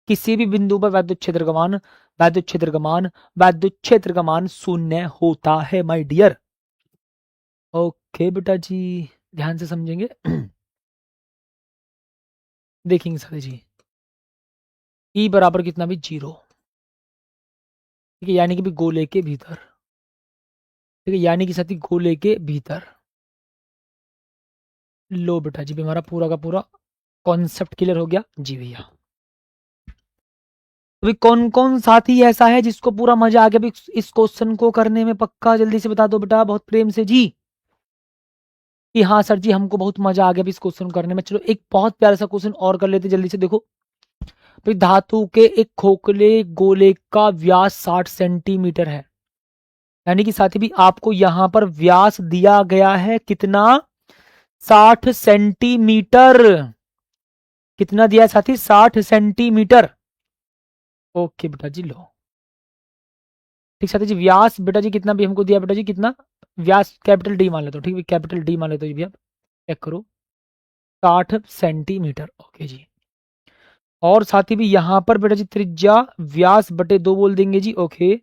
किसी भी बिंदु पर वैद्युत क्षेत्र का मान, वैद्युत क्षेत्र का मान, वैद्युत क्षेत्र का मान शून्य होता है माय डियर। ओके बेटा जी, ध्यान से समझेंगे। देखेंगे साथी जी, ई बराबर कितना भी 0, ठीक है यानी कि भी गोले के भीतर, ठीक है यानी कि साथी गोले के भीतर। लो बेटा जी भी हमारा पूरा का पूरा कॉन्सेप्ट क्लियर हो गया जी भैया। अभी कौन कौन साथी ऐसा है जिसको पूरा मजा आ गया भी इस क्वेश्चन को करने में, पक्का जल्दी से बता दो बेटा बहुत प्रेम से जी कि हाँ सर जी हमको बहुत मजा आ गया भी इस क्वेश्चन करने में। चलो एक बहुत प्यारा सा क्वेश्चन और कर लेते जल्दी से। देखो भाई धातु के एक खोखले गोले का व्यास 60 सेंटीमीटर है, यानी कि साथी भी आपको यहां पर व्यास दिया गया है कितना, 60 सेंटीमीटर। कितना दिया है साथी, 60 सेंटीमीटर। ओके बेटा जी, लो ठीक साथी जी। व्यास बेटा जी कितना भी हमको दिया बेटा जी, कितना व्यास, कैपिटल डी मान लेते हो, ठीक है कैपिटल डी मान लेते हो जी भैया, चेक करो 60 सेंटीमीटर। ओके जी। और साथ ही भी यहां पर बेटा जी त्रिज्या व्यास बटे 2 बोल देंगे जी। ओके।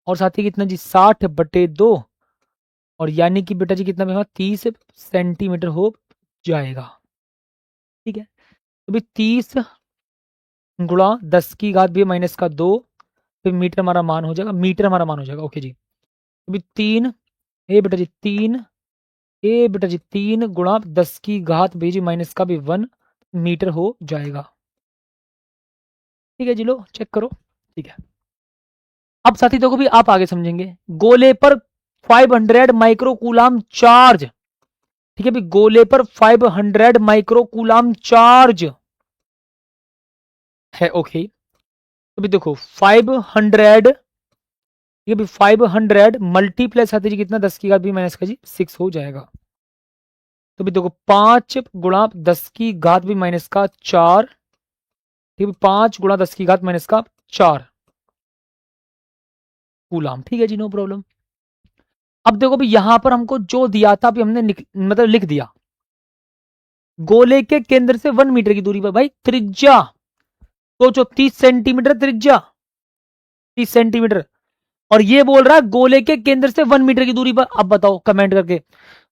और साथ ही कितना जी, 60 बटे 2, और यानी कि बेटा जी कितना में 30 सेंटीमीटर हो जाएगा। ठीक है, तो भी 30 गुणा 10 की घात भी माइनस का 2, फिर मीटर हमारा मान हो जाएगा, मीटर हमारा मान हो जाएगा। ओके जी। तो भी 3 ए बेटा जी 3 ए बेटा जी 3 गुणा 10 की घात भी जी माइनस का भी 1 मीटर हो जाएगा। ठीक है जी, लो चेक करो। ठीक है, अब साथी देखो भी आप आगे समझेंगे। गोले पर 500 माइक्रोकूलाम चार्ज, ठीक है भी, गोले पर 500 माइक्रोकूलाम चार्ज है। ओके, तो भी देखो 500, ठीक है भी 500 मल्टीप्लाई साथी जी कितना, 10 की घात भी माइनस का जी 6 हो जाएगा। तो भी देखो 5 गुणा 10 की घात भी माइनस का 4, ठीक है 5 गुणा 10 की घात माइनस का 4 कूलाम। ठीक है जी, नो प्रॉब्लम। अब देखो भी यहां पर हमको जो दिया था अभी हमने मतलब लिख दिया। गोले के केंद्र से 1 मीटर की दूरी पर भाई त्रिज्या, सोचो 30 सेंटीमीटर त्रिज्या, 30 सेंटीमीटर, और ये बोल रहा है गोले के केंद्र से 1 मीटर की दूरी पर। अब बताओ कमेंट करके,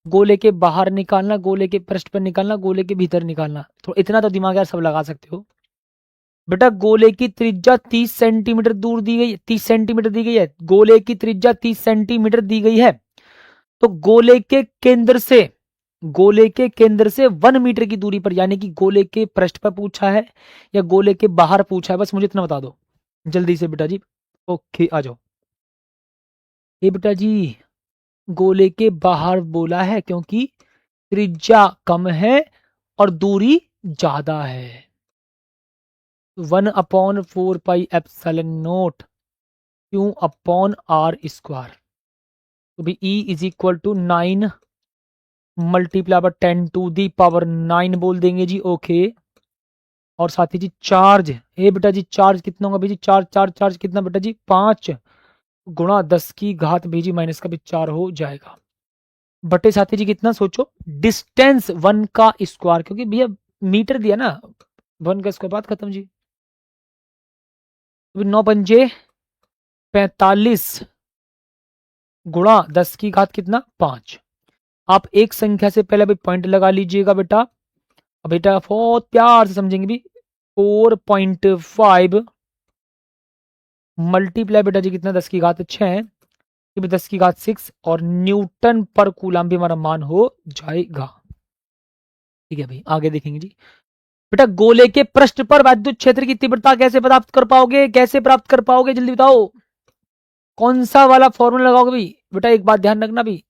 गोले के बाहर निकालना, गोले के पृष्ठ पर निकालना, गोले के भीतर निकालना, तो इतना तो दिमाग यार सब लगा सकते हो। बेटा गोले की त्रिज्या 30 सेंटीमीटर दूर दी गई, 30 सेंटीमीटर दी गई है, गोले की त्रिज्या 30 सेंटीमीटर दी गई है। तो गोले के केंद्र से, गोले के केंद्र से 1 मीटर की दूरी पर, यानी कि गोले के पृष्ठ पर पूछा है या गोले के बाहर पूछा है, बस मुझे इतना बता दो जल्दी से बेटा जी। ओके आ जाओ। ये बेटा जी गोले के बाहर बोला है क्योंकि त्रिज्या कम है और दूरी ज्यादा है। 1/4 pi epsilon naught Q upon R square, तो भी E is equal to 9 multiply by 10 to the power 9 बोल देंगे जी। ओके, और साथ ही जी चार्ज, ए बेटा जी चार्ज कितना होगा भाई जी, चार्ज कितना बेटा जी, 5 गुणा 10 की घात भेजी माइनस का भी 4 हो जाएगा, बटे साथी जी कितना, सोचो डिस्टेंस 1 का स्क्वायर, क्योंकि भैया मीटर दिया ना, 1 का स्क्वायर, बात खत्म जी। 9 पंजे 45 गुणा 10 की घात कितना, 5। आप एक संख्या से पहले भी पॉइंट लगा लीजिएगा बेटा, अब बेटा बहुत प्यार से समझेंगे भी। 4.5 मल्टीप्लाई बेटा जी कितना, 10 की घात 6, 10 की घात 6, और न्यूटन पर कूलम भी हमारा मान हो जाएगा। ठीक है भाई, आगे देखेंगे जी। बेटा गोले के पृष्ठ पर विद्युत क्षेत्र की तीव्रता कैसे प्राप्त कर पाओगे, कैसे प्राप्त कर पाओगे, जल्दी बताओ कौन सा वाला फॉर्मूला लगाओगे भाई। बेटा एक बात ध्यान रखना भी,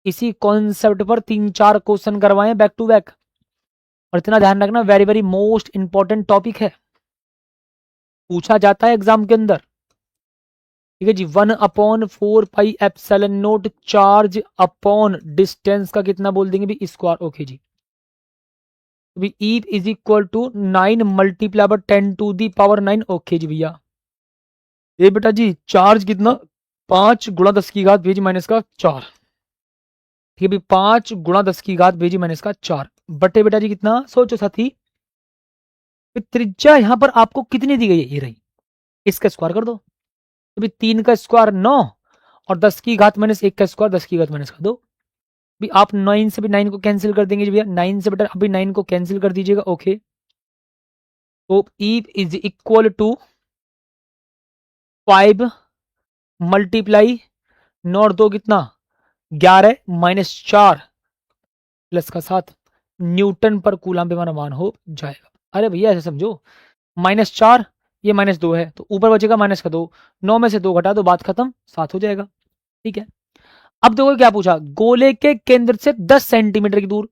इसी कॉन्सेप्ट पर 3-4 क्वेश्चन करवाएं बैक टू बैक, और इतना ध्यान रखना very very most important topic है, पूछा जाता है एग्जाम के अंदर। ठीक है जी, 1/4 pi epsilon not charge upon distance का कितना बोल देंगे भी, स्क्वायर। ओके जी, तो भी E is equal to 9 multiply by 10 to the power 9। Okay जी भैया, ये बेटा जी चार्ज कितना, 5 गुणा 10 की घात भेजी माइनस का 4, ठीक है भाई 5 गुणा 10 की घात भेजी माइनस का 4, बटे बेटा जी कितना, सोचो साथी त्रिज्या यहां पर आपको कितनी दी गई है, ये रही, इसका स्क्वायर कर दो, तो भी 3 का स्क्वायर 9, और 10 की घात माइनस 1 का स्क्वायर 10 की घात माइनस का 2। भी आप 9 से भी 9 को कैंसिल कर देंगे भैया, 9 से बेटा अभी 9 को कैंसिल कर दीजिएगा। ओके, तो E is equal to 5 multiply 9 और 2 कितना, 11 माइनस 4 प्लस का 7 न्यूटन पर कूलम पे हमारा मान हो जाएगा। अरे भैया ऐसे समझो, -4 ये -2 है, तो ऊपर बचेगा माइनस का 2, 9 में से 2 घटा दो, बात खत्म, 7 हो जाएगा। ठीक है, अब देखो क्या पूछा, गोले के केंद्र से 10 सेंटीमीटर की दूर,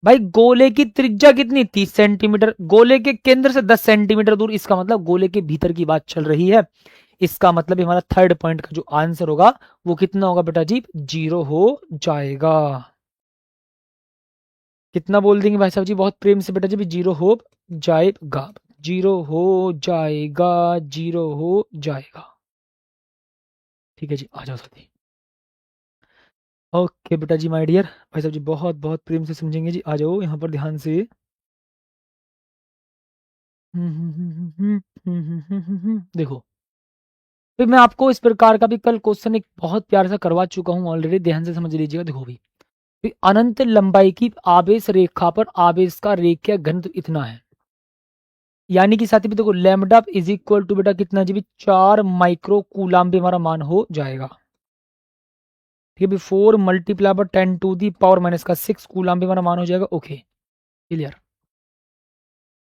भाई गोले की त्रिज्या कितनी, 30 सेंटीमीटर, गोले के केंद्र से 10 सेंटीमीटर दूर, इसका मतलब गोले के भीतर की बात चल रही है, इसका मतलब हमारा थर्ड पॉइंट का जो आंसर होगा वो कितना होगा बेटा जी, 0 हो जाएगा। कितना बोल देंगे भाई साहब जी बहुत प्रेम से बेटा जी, 0 हो जाएगा, 0 हो जाएगा, 0 हो जाएगा। ठीक है जी, आ जाओ साथी। ओके बेटा जी माय डियर, भाई साहब जी बहुत बहुत प्रेम से समझेंगे जी, आ जाओ यहाँ पर ध्यान से। देखो, फिर मैं आपको इस प्रकार का भी कल क्वेश्चन एक बहुत प्यार सा करवा चुका हूँ ऑलरेडी, ध्यान से समझ लीजिएगा। देखो भी, अनंत लंबाई की आवेश रेखा पर आवेश का रेखीय घनत्व इतना है, यानी कि साथी भी देखो लैम्डा इज इक्वल टू बेटा कितना जी, 4 माइक्रो कूलाम भी हमारा मान हो जाएगा। ठीक है, 4 multiply by 10 to the power minus का 6 कूलाम भी हमारा मान हो जाएगा। Okay clear.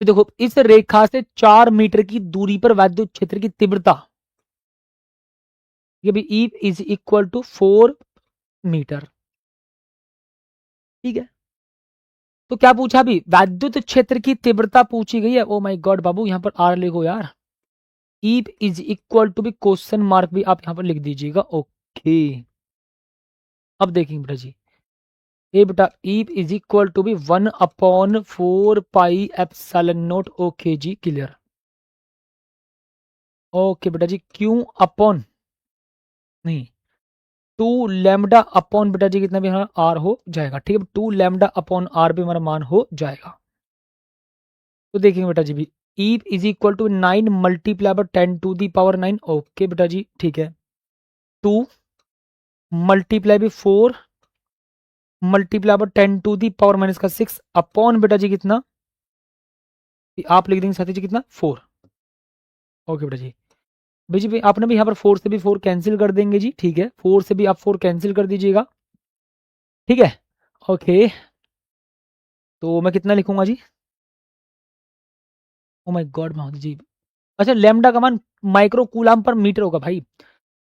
देखो इस रेखा से 4 मीटर की दूरी पर वैद्युत क्षेत्र की तीव्रता E is equal to 4 metre. ठीक है, तो क्या पूछा अभी, वैद्युत क्षेत्र की तीव्रता पूछी गई है। ओ माय गॉड बाबू, यहाँ पर आर लिखो यार। ई इज इक्वल टू भी क्वेश्चन मार्क भी आप यहाँ पर लिख दीजिएगा। ओके, अब देखेंगे बेटा जी, ए बेटा ई इज इक्वल टू भी 1/4 पाई एप्सिलॉन नॉट। ओके जी क्लियर। ओके बेटा जी, क्यों अपॉन नहीं, 2 लैम्डा अपॉन बेटा जी कितना भी हमारा आर हो जाएगा। ठीक है, 2 लैम्डा अपॉन आर भी हमारा मान हो जाएगा। तो देखेंगे बेटा जी भी, E is equal to 9 multiply by 10 to the power 9। Okay बेटा जी ठीक है, 2 मल्टीप्लाई भी 4 multiply by 10 to the power minus का 6 अपॉन बेटा जी कितना, आप लिख देंगे साथी जी कितना, 4। ओके बेटा जी, भाई जी भाई आपने भी यहाँ पर 4 से भी 4 कैंसिल कर देंगे जी। ठीक है, 4 से भी आप 4 कैंसिल कर दीजिएगा। ठीक है, ओके, तो मैं कितना लिखूंगा जी, ओ माय गॉड मोहम्मद जी, अच्छा लैम्डा का मान माइक्रो कूलाम पर मीटर होगा भाई,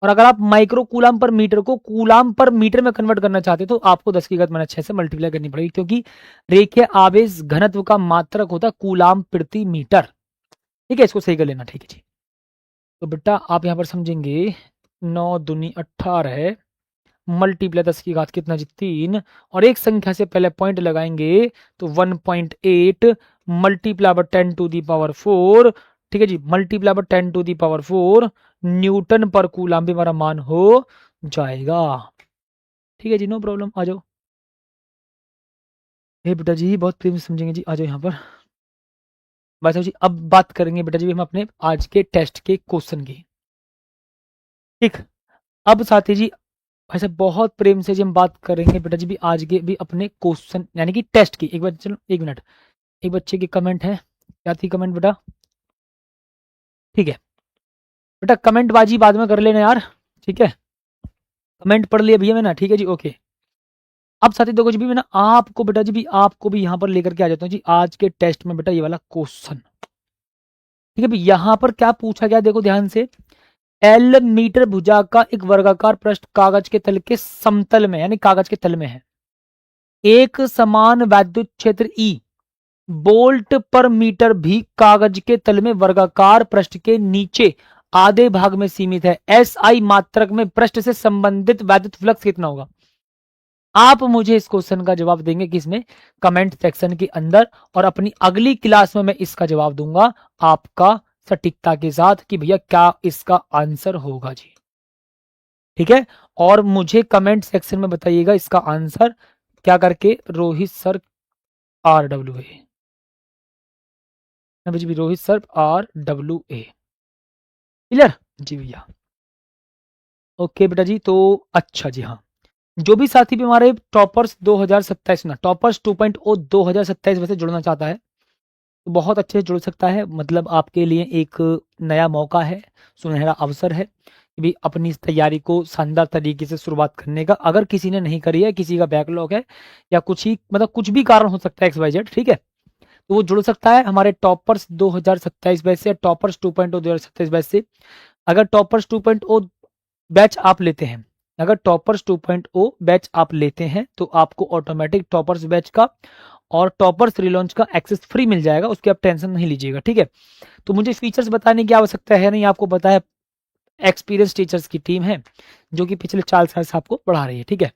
और अगर आप माइक्रो कूलाम पर मीटर को कूलाम पर मीटर में कन्वर्ट करना चाहते तो आपको 10 की घात माइनस 6 से मल्टीप्लाई करनी पड़ेगी, क्योंकि रेखीय आवेश घनत्व का मात्रक होता है कूलाम प्रति मीटर। ठीक है, इसको सही कर लेना। ठीक है जी, तो बेटा आप यहाँ पर समझेंगे 9 दूनी 18 मल्टीप्लाई 10 की घात कितना जी 3, और एक संख्या से पहले पॉइंट लगाएंगे तो 1.8 multiply by 10 to the power 4। ठीक है जी, multiply by 10 to the power 4 newton per coulomb भी हमारा मान हो जाएगा। ठीक है जी, नो प्रॉब्लम, आ जाओ। हे बेटा जी बहुत प्रेम से समझेंगे जी, आ जाओ यहाँ पर। बस जी, अब बात करेंगे बेटा जी हम अपने आज के टेस्ट के क्वेश्चन की। ठीक, अब साथी जी ऐसे बहुत प्रेम से जी हम बात करेंगे बेटा जी भी आज के भी अपने क्वेश्चन यानी कि टेस्ट की। एक बार चलो 1 मिनट, एक बच्चे की कमेंट है, क्या थी कमेंट बेटा। ठीक है बेटा, कमेंट बाजी बाद में कर लेना यार। ठीक है, कमेंट पढ़ लिया भैया मैंने। ठीक है जी, ओके। अब साथी देखो जी भी मैं ना आपको बेटा जी भी आपको भी यहाँ पर लेकर के आ जाता हूँ जी आज के टेस्ट में बेटा ये वाला क्वेश्चन। ठीक है भाई, यहाँ पर क्या पूछा गया देखो ध्यान से, एल मीटर भुजा का एक वर्गाकार पृष्ठ कागज के तल के समतल में यानी कागज के तल में है, एक समान वैद्युत क्षेत्र ई वोल्ट पर मीटर भी कागज के तल में वर्गाकार पृष्ठ के नीचे आधे भाग में सीमित है। एस आई मात्रक में पृष्ठ से संबंधित वैद्युत फ्लक्स कितना होगा। आप मुझे इस क्वेश्चन का जवाब देंगे किसमें, कमेंट सेक्शन के अंदर, और अपनी अगली क्लास में मैं इसका जवाब दूंगा आपका सटीकता के साथ कि भैया क्या इसका आंसर होगा जी। ठीक है, और मुझे कमेंट सेक्शन में बताइएगा इसका आंसर क्या करके, Rohit sir RWA, Rohit sir RWA clear जी भैया। ओके बेटा जी, तो अच्छा जी हाँ, जो भी साथी भी हमारे टॉपर्स 2027 ना टॉपर्स 2.0 2027 में से जुड़ना चाहता है तो बहुत अच्छे से जुड़ सकता है। मतलब आपके लिए एक नया मौका है, सुनहरा अवसर है कि भी अपनी इस तैयारी को शानदार तरीके से शुरुआत करने का। अगर किसी ने नहीं करी है, किसी का बैकलॉग है या कुछ ही मतलब कुछ भी कारण हो सकता है XYZ, ठीक है, तो वो जुड़ सकता है हमारे टॉपर्स 2027 बैच से, टॉपर्स 2.0 2027 बैच से। अगर टॉपर्स 2.0 बैच आप लेते हैं, अगर टॉपर्स 2.0 बैच आप लेते हैं तो आपको ऑटोमेटिक टॉपर्स बैच का और टॉपर्स रिलॉन्च का एक्सेस फ्री मिल जाएगा, उसकी आप टेंशन नहीं लीजिएगा। ठीक है, तो मुझे फीचर्स बताने की आवश्यकता है नहीं, आपको पता है एक्सपीरियंस टीचर्स की टीम है जो कि पिछले 4 साल से आपको पढ़ा रही है। ठीक है,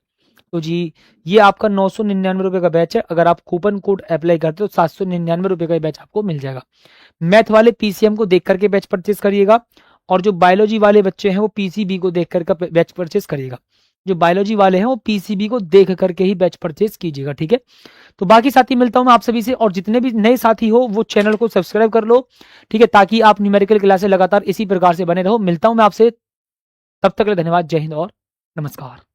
तो जी ये आपका 999 रुपए का बैच है। अगर आप कूपन कोड अप्लाई करते हो तो 799 रुपए का बैच आपको मिल जाएगा। मैथ वाले पीसीएम को देख करके बैच परचेस करिएगा, और जो बायोलॉजी वाले बच्चे हैं वो पीसीबी को देख करके बैच परचेस करिएगा। जो बायोलॉजी वाले हैं वो पीसीबी को देख करके ही बैच परचेस कीजिएगा। ठीक है, तो बाकी साथी मिलता हूं मैं आप सभी से, और जितने भी नए साथी हो वो चैनल को सब्सक्राइब कर लो। ठीक है, ताकि आप न्यूमेरिकल क्लासेस लगातार इसी प्रकार से बने रहो। मिलता हूं मैं आपसे, तब तक के लिए धन्यवाद। जय हिंद और नमस्कार।